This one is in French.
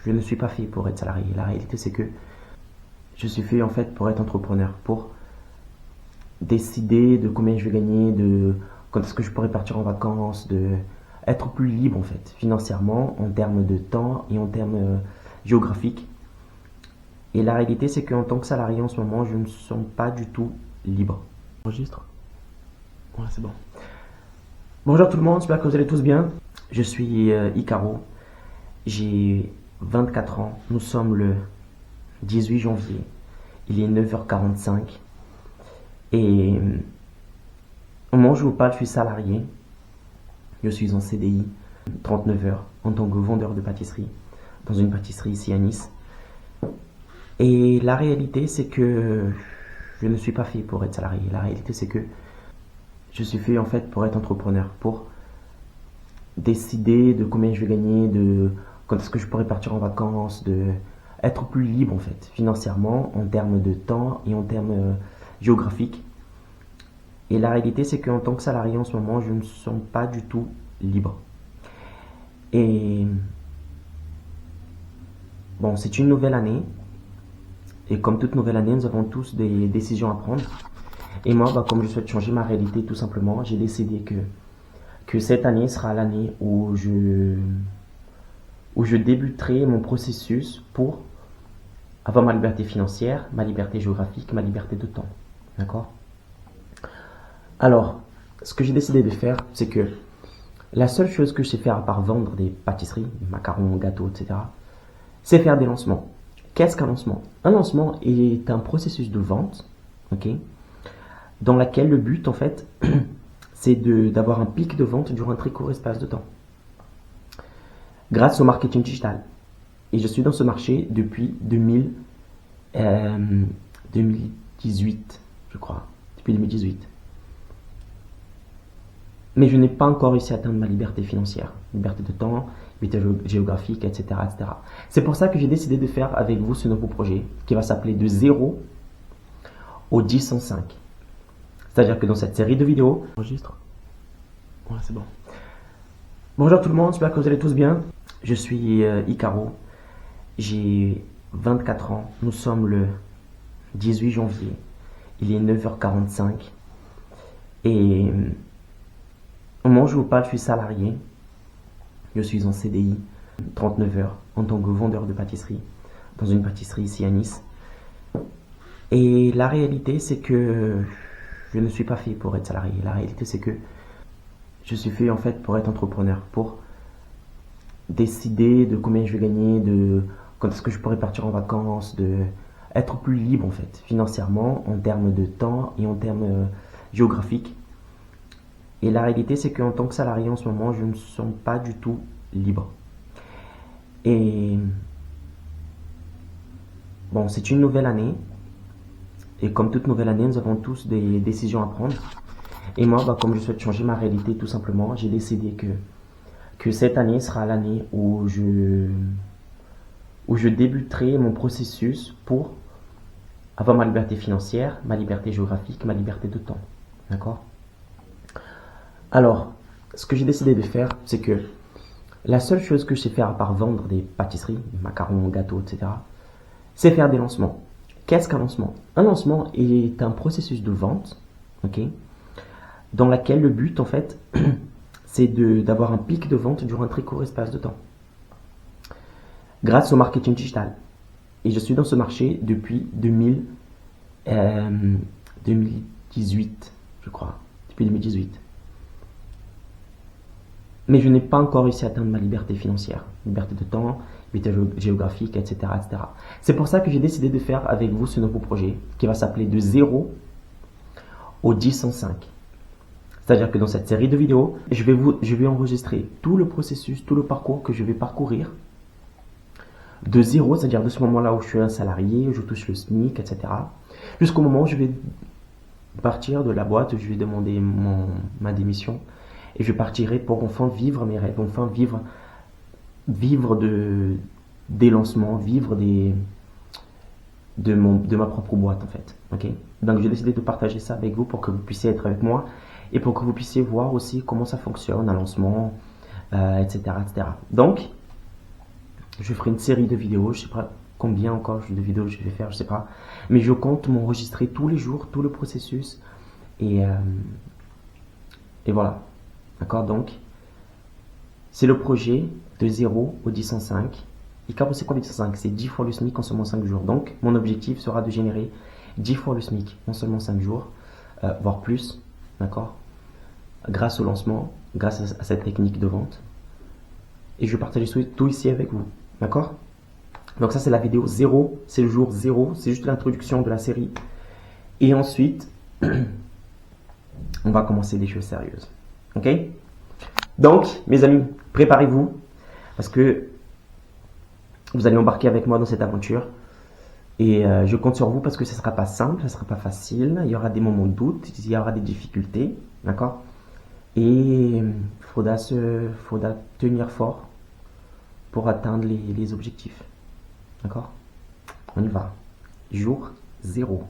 je ne suis pas fait pour être salarié. La réalité, c'est que je suis fait en fait pour être entrepreneur, pour décider de combien je vais gagner, de quand est-ce que je pourrais partir en vacances, de être plus libre en fait, financièrement, en termes de temps et en termes géographiques. Et la réalité, c'est qu'en tant que salarié en ce moment, je ne me sens pas du tout libre. Enregistre? Ouais, c'est bon. Bonjour tout le monde, j'espère que vous allez tous bien. Je suis Icaro, j'ai 24 ans, nous sommes le 18 janvier, il est 9h45 et au moment où je vous parle, je suis salarié, je suis en CDI, 39 heures en tant que vendeur de pâtisserie dans une pâtisserie ici à Nice. Et la réalité, c'est que je ne suis pas fait pour être salarié. La réalité, c'est que je suis fait en fait pour être entrepreneur, pour décider de combien je vais gagner, de quand est-ce que je pourrais partir en vacances, de être plus libre en fait, financièrement, en termes de temps et en termes géographiques. Et la réalité, c'est qu'en tant que salarié en ce moment, je ne me sens pas du tout libre. Et bon, c'est une nouvelle année. Et comme toute nouvelle année, nous avons tous des décisions à prendre. Et moi, comme je souhaite changer ma réalité tout simplement, j'ai décidé que cette année sera l'année où je débuterai mon processus pour avoir ma liberté financière, ma liberté géographique, ma liberté de temps. D'accord? Alors, ce que j'ai décidé de faire, c'est que la seule chose que je sais faire à part vendre des pâtisseries, des macarons, gâteaux, etc., c'est faire des lancements. Qu'est-ce qu'un lancement? Un lancement est un processus de vente, ok, dans lequel le but, en fait, c'est d'avoir un pic de vente durant un très court espace de temps. Grâce au marketing digital. Et je suis dans ce marché depuis 2018, je crois. Depuis 2018. Mais je n'ai pas encore réussi à atteindre ma liberté financière, liberté de temps, liberté géographique, etc., etc. C'est pour ça que j'ai décidé de faire avec vous ce nouveau projet qui va s'appeler de 0 au 10 en 5. C'est-à-dire que dans cette série de vidéos, enregistre. Ouais, c'est bon. Bonjour tout le monde, j'espère que vous allez tous bien. Je suis Icaro, j'ai 24 ans, nous sommes le 18 janvier, il est 9h45 et au moment où je vous parle, je suis salarié, je suis en CDI, 39 heures en tant que vendeur de pâtisserie dans une pâtisserie ici à Nice. Et la réalité, c'est que je ne suis pas fait pour être salarié. La réalité, c'est que je suis fait en fait pour être entrepreneur, pour décider de combien je vais gagner, de quand est-ce que je pourrais partir en vacances, de être plus libre en fait, financièrement, en termes de temps et en termes géographiques. Et la réalité, c'est qu'en tant que salarié en ce moment, je ne me sens pas du tout libre. Et bon, c'est une nouvelle année. Et comme toute nouvelle année, nous avons tous des décisions à prendre. Et moi, comme je souhaite changer ma réalité tout simplement, j'ai décidé que cette année sera l'année où je débuterai mon processus pour avoir ma liberté financière, ma liberté géographique, ma liberté de temps. D'accord? Alors, ce que j'ai décidé de faire, c'est que la seule chose que je sais faire à part vendre des pâtisseries, des macarons, gâteaux, etc., c'est faire des lancements. Qu'est-ce qu'un lancement? Un lancement est un processus de vente, ok, dans lequel le but, en fait, c'est d'avoir un pic de vente durant un très court espace de temps. Grâce au marketing digital. Et je suis dans ce marché depuis 2018, je crois. Depuis 2018. Mais je n'ai pas encore réussi à atteindre ma liberté financière, liberté de temps, liberté géographique, etc., etc. C'est pour ça que j'ai décidé de faire avec vous ce nouveau projet qui va s'appeler de 0 au 10 en 5. C'est-à-dire que dans cette série de vidéos, je vais enregistrer tout le processus, tout le parcours que je vais parcourir de 0, c'est-à-dire de ce moment-là où je suis un salarié, où je touche le SMIC, etc., jusqu'au moment où je vais partir de la boîte, où je vais demander ma démission. Et je partirai pour enfin vivre mes rêves, enfin vivre des lancements, vivre de ma propre boîte en fait. Okay? Donc j'ai décidé de partager ça avec vous pour que vous puissiez être avec moi et pour que vous puissiez voir aussi comment ça fonctionne, un lancement, etc., etc. Donc, Je ferai une série de vidéos, je sais pas combien encore de vidéos je vais faire, je sais pas. Mais je compte m'enregistrer tous les jours, tout le processus. Et, euh, et voilà. D'accord? Donc, c'est le projet de 0 au 1005. Et quand c'est quoi le 1005? C'est 10 fois le SMIC en seulement 5 jours. Donc, mon objectif sera de générer 10 fois le SMIC en seulement 5 jours, voire plus. D'accord? Grâce au lancement, grâce à cette technique de vente. Et je partage tout ici avec vous. D'accord? Donc ça c'est la vidéo 0, c'est le jour 0, c'est juste l'introduction de la série. Et ensuite, on va commencer des choses sérieuses. Ok? Donc, mes amis, préparez-vous, parce que vous allez embarquer avec moi dans cette aventure. Et je compte sur vous parce que ce ne sera pas simple, ce ne sera pas facile, il y aura des moments de doute, il y aura des difficultés, d'accord? Et il faudra tenir fort pour atteindre les objectifs. D'accord? On y va. Jour 0.